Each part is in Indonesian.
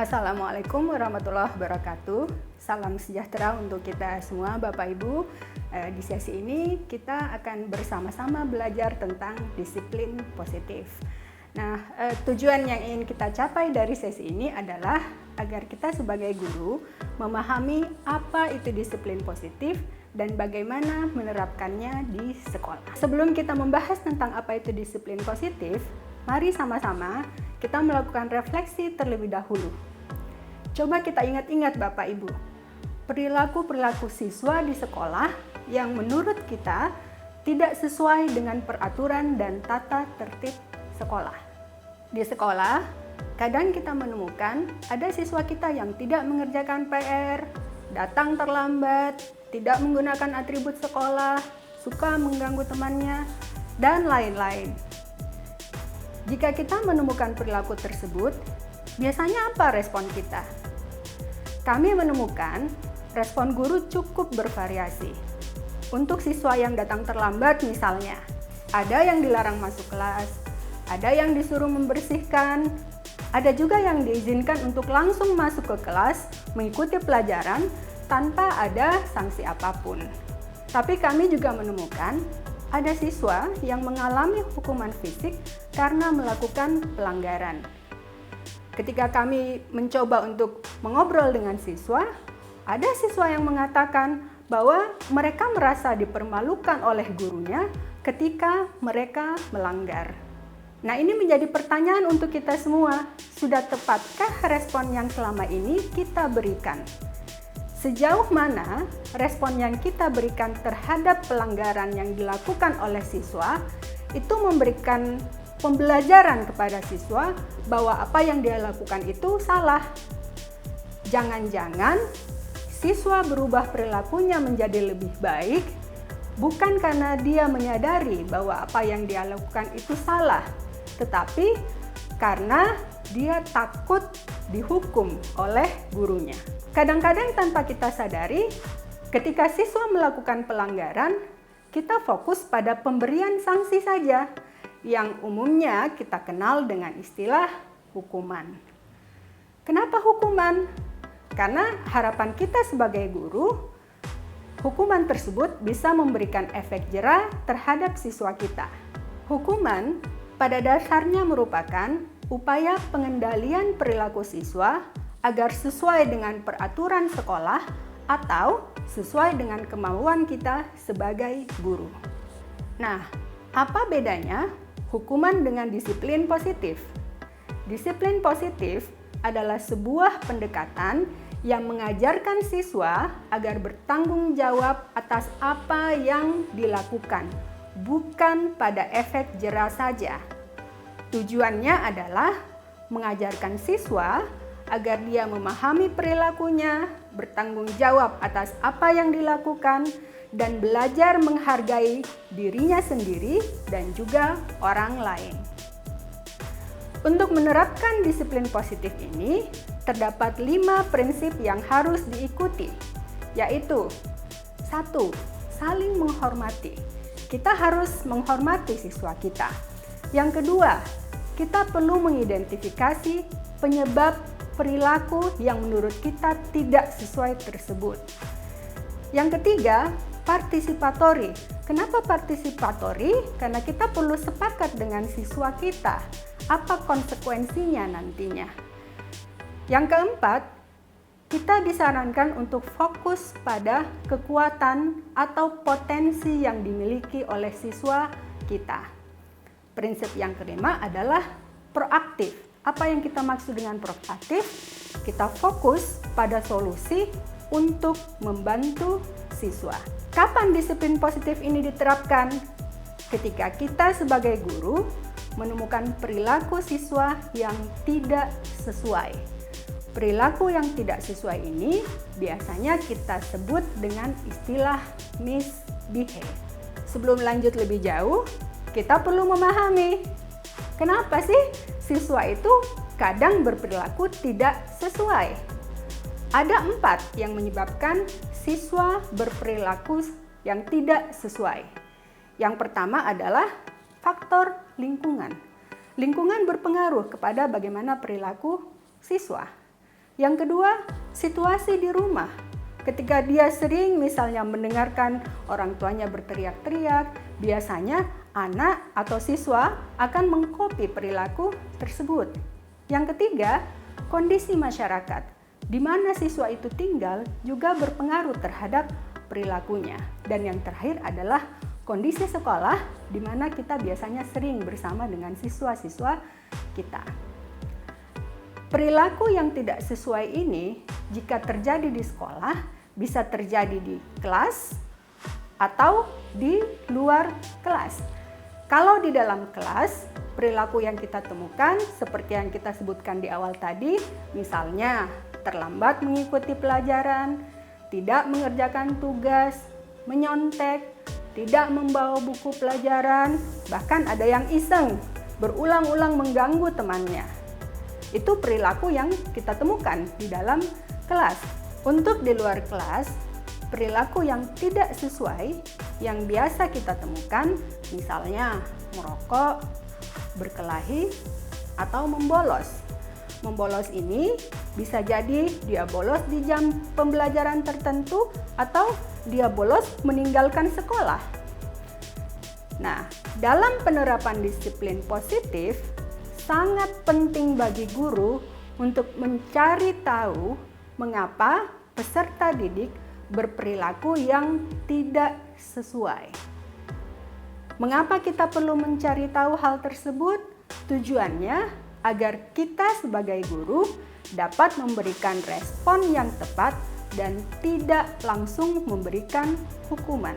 Assalamualaikum warahmatullahi wabarakatuh. Salam sejahtera untuk kita semua Bapak Ibu. Di sesi ini kita akan bersama-sama belajar tentang disiplin positif. Nah, tujuan yang ingin kita capai dari sesi ini adalah agar kita sebagai guru memahami apa itu disiplin positif dan bagaimana menerapkannya di sekolah. Sebelum kita membahas tentang apa itu disiplin positif, mari sama-sama kita melakukan refleksi terlebih dahulu. Coba kita ingat-ingat Bapak Ibu, perilaku-perilaku siswa di sekolah yang menurut kita tidak sesuai dengan peraturan dan tata tertib sekolah. Di sekolah, kadang kita menemukan ada siswa kita yang tidak mengerjakan PR, datang terlambat, tidak menggunakan atribut sekolah, suka mengganggu temannya, dan lain-lain. Jika kita menemukan perilaku tersebut, biasanya apa respon kita? Kami menemukan respon guru cukup bervariasi. Untuk siswa yang datang terlambat misalnya, ada yang dilarang masuk kelas, ada yang disuruh membersihkan, ada juga yang diizinkan untuk langsung masuk ke kelas, mengikuti pelajaran tanpa ada sanksi apapun. Tapi kami juga menemukan ada siswa yang mengalami hukuman fisik karena melakukan pelanggaran. Ketika kami mencoba untuk mengobrol dengan siswa, ada siswa yang mengatakan bahwa mereka merasa dipermalukan oleh gurunya ketika mereka melanggar. Nah, ini menjadi pertanyaan untuk kita semua. Sudah tepatkah respon yang selama ini kita berikan? Sejauh mana respon yang kita berikan terhadap pelanggaran yang dilakukan oleh siswa itu memberikan pembelajaran kepada siswa bahwa apa yang dia lakukan itu salah. Jangan-jangan siswa berubah perilakunya menjadi lebih baik bukan karena dia menyadari bahwa apa yang dia lakukan itu salah, tetapi karena dia takut dihukum oleh gurunya. Kadang-kadang tanpa kita sadari, ketika siswa melakukan pelanggaran, kita fokus pada pemberian sanksi saja, yang umumnya kita kenal dengan istilah hukuman. Kenapa hukuman? Karena harapan kita sebagai guru, hukuman tersebut bisa memberikan efek jera terhadap siswa kita. Hukuman pada dasarnya merupakan upaya pengendalian perilaku siswa agar sesuai dengan peraturan sekolah atau sesuai dengan kemauan kita sebagai guru. Nah, apa bedanya hukuman dengan disiplin positif? Disiplin positif adalah sebuah pendekatan yang mengajarkan siswa agar bertanggung jawab atas apa yang dilakukan, bukan pada efek jera saja. Tujuannya adalah mengajarkan siswa agar dia memahami perilakunya, bertanggung jawab atas apa yang dilakukan, dan belajar menghargai dirinya sendiri dan juga orang lain. Untuk menerapkan disiplin positif ini, terdapat 5 prinsip yang harus diikuti, yaitu 1. Saling menghormati. Kita harus menghormati siswa kita. Yang kedua, kita perlu mengidentifikasi penyebab perilaku yang menurut kita tidak sesuai tersebut. Yang ketiga, partisipatori. Kenapa partisipatori? Karena kita perlu sepakat dengan siswa kita. Apa konsekuensinya nantinya? Yang keempat, kita disarankan untuk fokus pada kekuatan atau potensi yang dimiliki oleh siswa kita. Prinsip yang kelima adalah proaktif. Apa yang kita maksud dengan proaktif? Kita fokus pada solusi untuk membantu siswa. Kapan disiplin positif ini diterapkan? Ketika kita sebagai guru menemukan perilaku siswa yang tidak sesuai. Perilaku yang tidak sesuai ini biasanya kita sebut dengan istilah misbehave. Sebelum lanjut lebih jauh, kita perlu memahami kenapa sih siswa itu kadang berperilaku tidak sesuai. Ada 4 yang menyebabkan siswa berperilaku yang tidak sesuai. Yang pertama adalah faktor lingkungan. Lingkungan berpengaruh kepada bagaimana perilaku siswa. Yang kedua, situasi di rumah. Ketika dia sering misalnya mendengarkan orang tuanya berteriak-teriak, biasanya anak atau siswa akan mengkopi perilaku tersebut. Yang ketiga, kondisi masyarakat, di mana siswa itu tinggal juga berpengaruh terhadap perilakunya. Dan yang terakhir adalah kondisi sekolah, di mana kita biasanya sering bersama dengan siswa-siswa kita. Perilaku yang tidak sesuai ini, jika terjadi di sekolah, bisa terjadi di kelas atau di luar kelas. Kalau di dalam kelas, perilaku yang kita temukan seperti yang kita sebutkan di awal tadi, misalnya terlambat mengikuti pelajaran, tidak mengerjakan tugas, menyontek, tidak membawa buku pelajaran, bahkan ada yang iseng, berulang-ulang mengganggu temannya. Itu perilaku yang kita temukan di dalam kelas. Untuk di luar kelas, perilaku yang tidak sesuai yang biasa kita temukan, misalnya merokok, berkelahi, atau membolos. Membolos ini bisa jadi dia bolos di jam pembelajaran tertentu atau dia bolos meninggalkan sekolah. Nah, dalam penerapan disiplin positif, sangat penting bagi guru untuk mencari tahu mengapa peserta didik berperilaku yang tidak sesuai. Mengapa kita perlu mencari tahu hal tersebut? Tujuannya agar kita sebagai guru dapat memberikan respon yang tepat dan tidak langsung memberikan hukuman.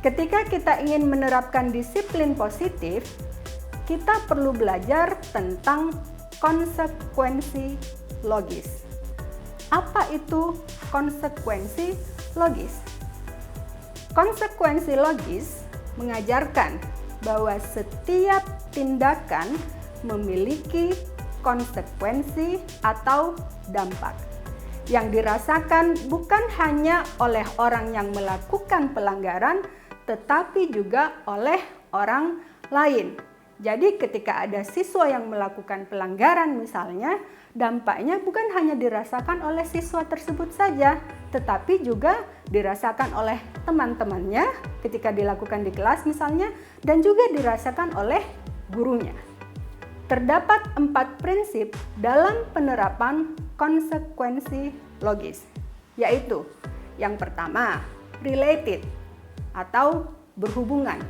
Ketika kita ingin menerapkan disiplin positif, kita perlu belajar tentang konsekuensi logis. Apa itu konsekuensi logis? Konsekuensi logis mengajarkan bahwa setiap tindakan memiliki konsekuensi atau dampak yang dirasakan bukan hanya oleh orang yang melakukan pelanggaran, tetapi juga oleh orang lain. Jadi ketika ada siswa yang melakukan pelanggaran misalnya, dampaknya bukan hanya dirasakan oleh siswa tersebut saja, tetapi juga dirasakan oleh teman-temannya ketika dilakukan di kelas misalnya, dan juga dirasakan oleh gurunya. Terdapat 4 prinsip dalam penerapan konsekuensi logis, yaitu yang pertama, related atau berhubungan.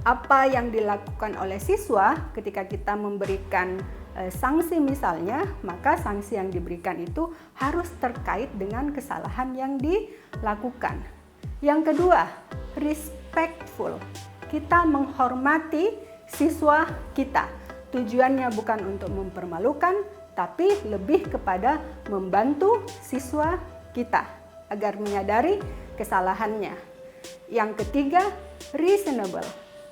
Apa yang dilakukan oleh siswa ketika kita memberikan sanksi misalnya, maka sanksi yang diberikan itu harus terkait dengan kesalahan yang dilakukan. Yang kedua, respectful. Kita menghormati siswa kita. Tujuannya bukan untuk mempermalukan, tapi lebih kepada membantu siswa kita agar menyadari kesalahannya. Yang ketiga, reasonable.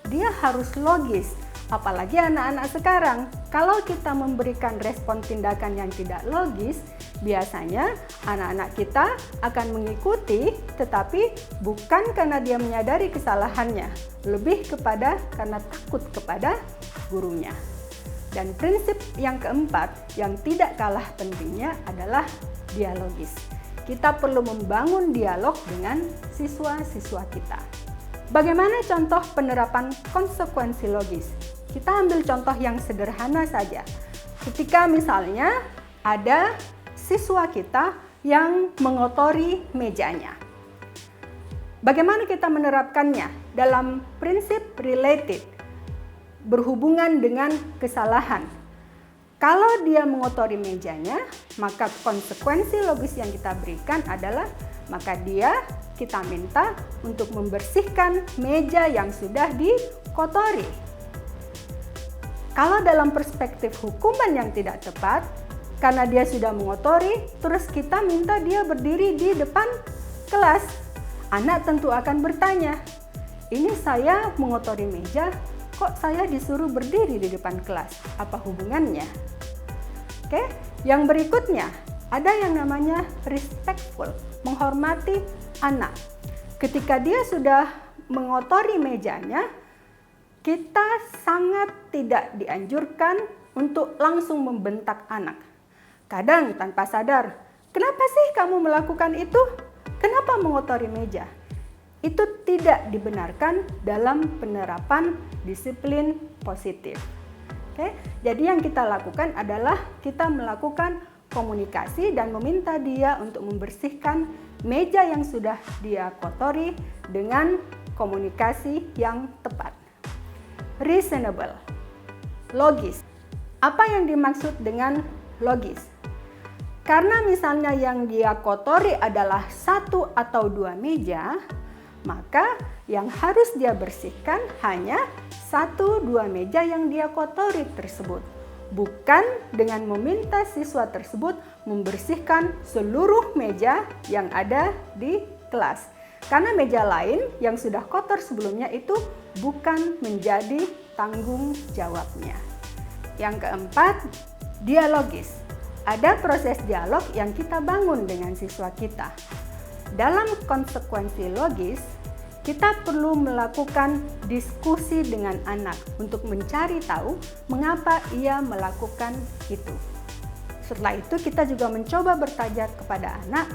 Dia harus logis, apalagi anak-anak sekarang. Kalau kita memberikan respon tindakan yang tidak logis, biasanya anak-anak kita akan mengikuti, tetapi bukan karena dia menyadari kesalahannya, lebih kepada karena takut kepada gurunya. Dan prinsip yang keempat yang tidak kalah pentingnya adalah dialogis. Kita perlu membangun dialog dengan siswa-siswa kita. Bagaimana contoh penerapan konsekuensi logis? Kita ambil contoh yang sederhana saja. Ketika misalnya ada siswa kita yang mengotori mejanya. Bagaimana kita menerapkannya? Dalam prinsip related, berhubungan dengan kesalahan. Kalau dia mengotori mejanya, maka konsekuensi logis yang kita berikan adalah maka kita minta untuk membersihkan meja yang sudah dikotori. Kalau dalam perspektif hukuman yang tidak tepat, karena dia sudah mengotori, terus kita minta dia berdiri di depan kelas, anak tentu akan bertanya, ini saya mengotori meja, kok saya disuruh berdiri di depan kelas? Apa hubungannya? Oke, yang berikutnya ada yang namanya respectful, menghormati anak. Ketika dia sudah mengotori mejanya, kita sangat tidak dianjurkan untuk langsung membentak anak. Kadang tanpa sadar, kenapa sih kamu melakukan itu? Kenapa mengotori meja? Itu tidak dibenarkan dalam penerapan disiplin positif. Oke, jadi yang kita lakukan adalah kita melakukan komunikasi dan meminta dia untuk membersihkan meja yang sudah dia kotori dengan komunikasi yang tepat. Reasonable, logis. Apa yang dimaksud dengan logis? Karena misalnya yang dia kotori adalah 1 atau 2 meja, maka yang harus dia bersihkan hanya 1-2 meja yang dia kotori tersebut. Bukan dengan meminta siswa tersebut membersihkan seluruh meja yang ada di kelas. Karena meja lain yang sudah kotor sebelumnya itu bukan menjadi tanggung jawabnya. Yang keempat, dialogis. Ada proses dialog yang kita bangun dengan siswa kita. Dalam konsekuensi logis, kita perlu melakukan diskusi dengan anak untuk mencari tahu mengapa ia melakukan itu. Setelah itu kita juga mencoba bertanya kepada anak,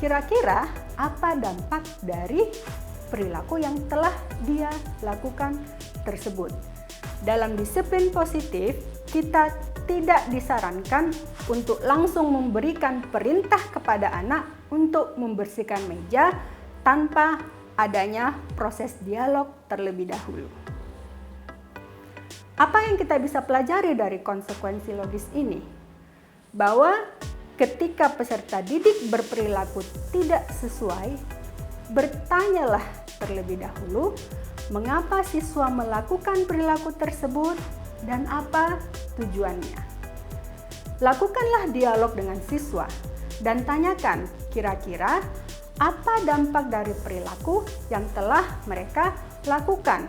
kira-kira apa dampak dari perilaku yang telah dia lakukan tersebut. Dalam disiplin positif, kita tidak disarankan untuk langsung memberikan perintah kepada anak untuk membersihkan meja tanpa adanya proses dialog terlebih dahulu. Apa yang kita bisa pelajari dari konsekuensi logis ini? Bahwa ketika peserta didik berperilaku tidak sesuai, bertanyalah terlebih dahulu mengapa siswa melakukan perilaku tersebut dan apa tujuannya. Lakukanlah dialog dengan siswa dan tanyakan kira-kira apa dampak dari perilaku yang telah mereka lakukan,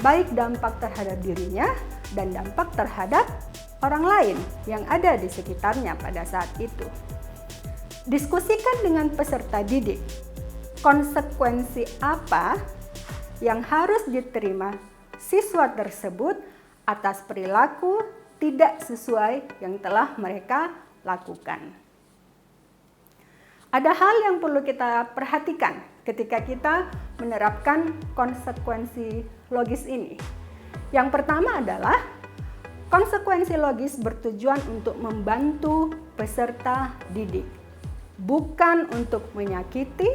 baik dampak terhadap dirinya dan dampak terhadap orang lain yang ada di sekitarnya pada saat itu. Diskusikan dengan peserta didik, konsekuensi apa yang harus diterima siswa tersebut atas perilaku tidak sesuai yang telah mereka lakukan. Ada hal yang perlu kita perhatikan ketika kita menerapkan konsekuensi logis ini. Yang pertama adalah konsekuensi logis bertujuan untuk membantu peserta didik, bukan untuk menyakiti,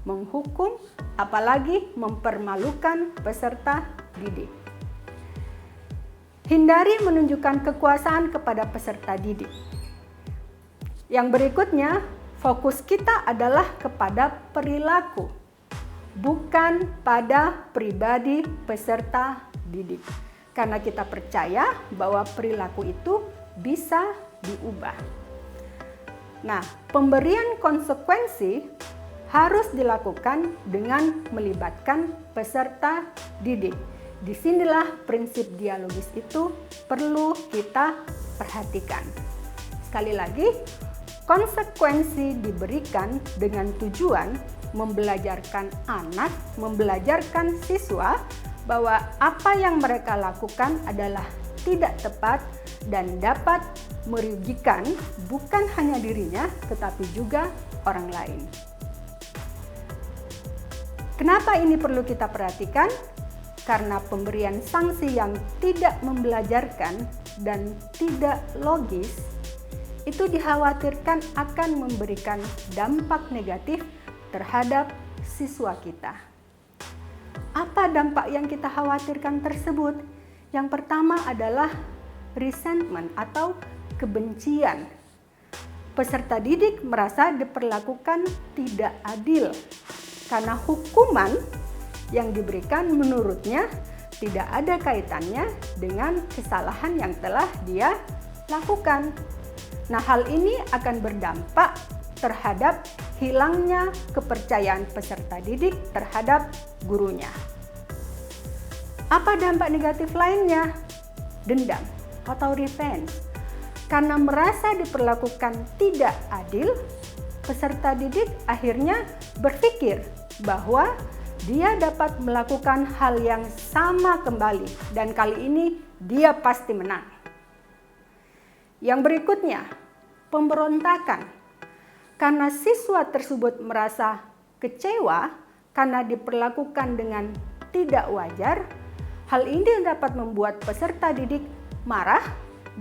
menghukum, apalagi mempermalukan peserta didik. Hindari menunjukkan kekuasaan kepada peserta didik. Yang berikutnya, fokus kita adalah kepada perilaku, bukan pada pribadi peserta didik. Karena kita percaya bahwa perilaku itu bisa diubah. Nah, pemberian konsekuensi harus dilakukan dengan melibatkan peserta didik. Disinilah prinsip dialogis itu perlu kita perhatikan. Sekali lagi, konsekuensi diberikan dengan tujuan membelajarkan anak, membelajarkan siswa bahwa apa yang mereka lakukan adalah tidak tepat dan dapat merugikan bukan hanya dirinya tetapi juga orang lain. Kenapa ini perlu kita perhatikan? Karena pemberian sanksi yang tidak membelajarkan dan tidak logis itu dikhawatirkan akan memberikan dampak negatif terhadap siswa kita. Apa dampak yang kita khawatirkan tersebut? Yang pertama adalah resentment atau kebencian. Peserta didik merasa diperlakukan tidak adil karena hukuman yang diberikan menurutnya tidak ada kaitannya dengan kesalahan yang telah dia lakukan. Nah, hal ini akan berdampak terhadap hilangnya kepercayaan peserta didik terhadap gurunya. Apa dampak negatif lainnya? Dendam atau revenge. Karena merasa diperlakukan tidak adil, peserta didik akhirnya berpikir bahwa dia dapat melakukan hal yang sama kembali dan kali ini dia pasti menang. Yang berikutnya, pemberontakan. Karena siswa tersebut merasa kecewa karena diperlakukan dengan tidak wajar, hal ini dapat membuat peserta didik marah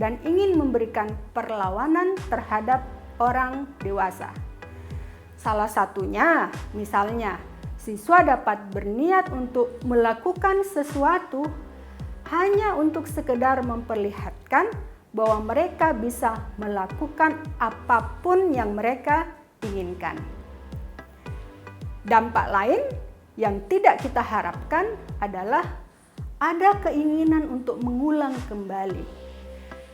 dan ingin memberikan perlawanan terhadap orang dewasa. Salah satunya, misalnya, siswa dapat berniat untuk melakukan sesuatu hanya untuk sekedar memperlihatkan bahwa mereka bisa melakukan apapun yang mereka inginkan. Dampak lain yang tidak kita harapkan adalah ada keinginan untuk mengulang kembali.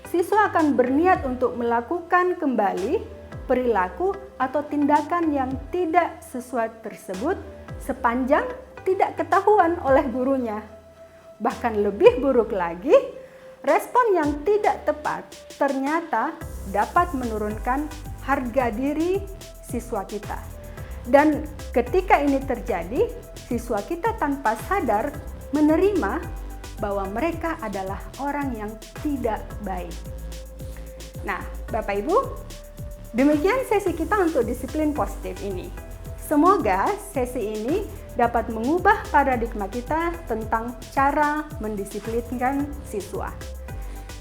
Siswa akan berniat untuk melakukan kembali perilaku atau tindakan yang tidak sesuai tersebut sepanjang tidak ketahuan oleh gurunya. Bahkan lebih buruk lagi, respon yang tidak tepat ternyata dapat menurunkan harga diri siswa kita. Dan ketika ini terjadi, siswa kita tanpa sadar menerima bahwa mereka adalah orang yang tidak baik. Nah, Bapak Ibu, demikian sesi kita untuk disiplin positif ini. Semoga sesi ini dapat mengubah paradigma kita tentang cara mendisiplinkan siswa.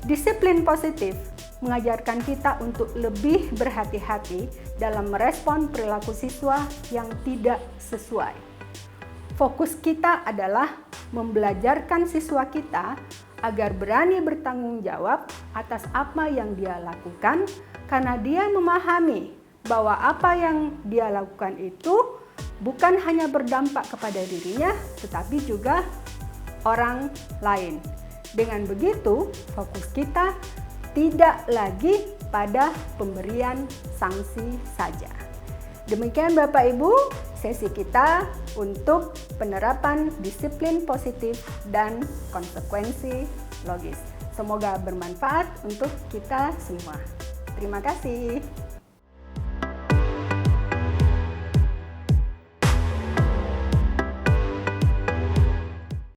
Disiplin positif mengajarkan kita untuk lebih berhati-hati dalam merespon perilaku siswa yang tidak sesuai. Fokus kita adalah membelajarkan siswa kita agar berani bertanggung jawab atas apa yang dia lakukan, karena dia memahami bahwa apa yang dia lakukan itu bukan hanya berdampak kepada dirinya, tetapi juga orang lain. Dengan begitu, fokus kita tidak lagi pada pemberian sanksi saja. Demikian Bapak Ibu, sesi kita untuk penerapan disiplin positif dan konsekuensi logis. Semoga bermanfaat untuk kita semua. Terima kasih.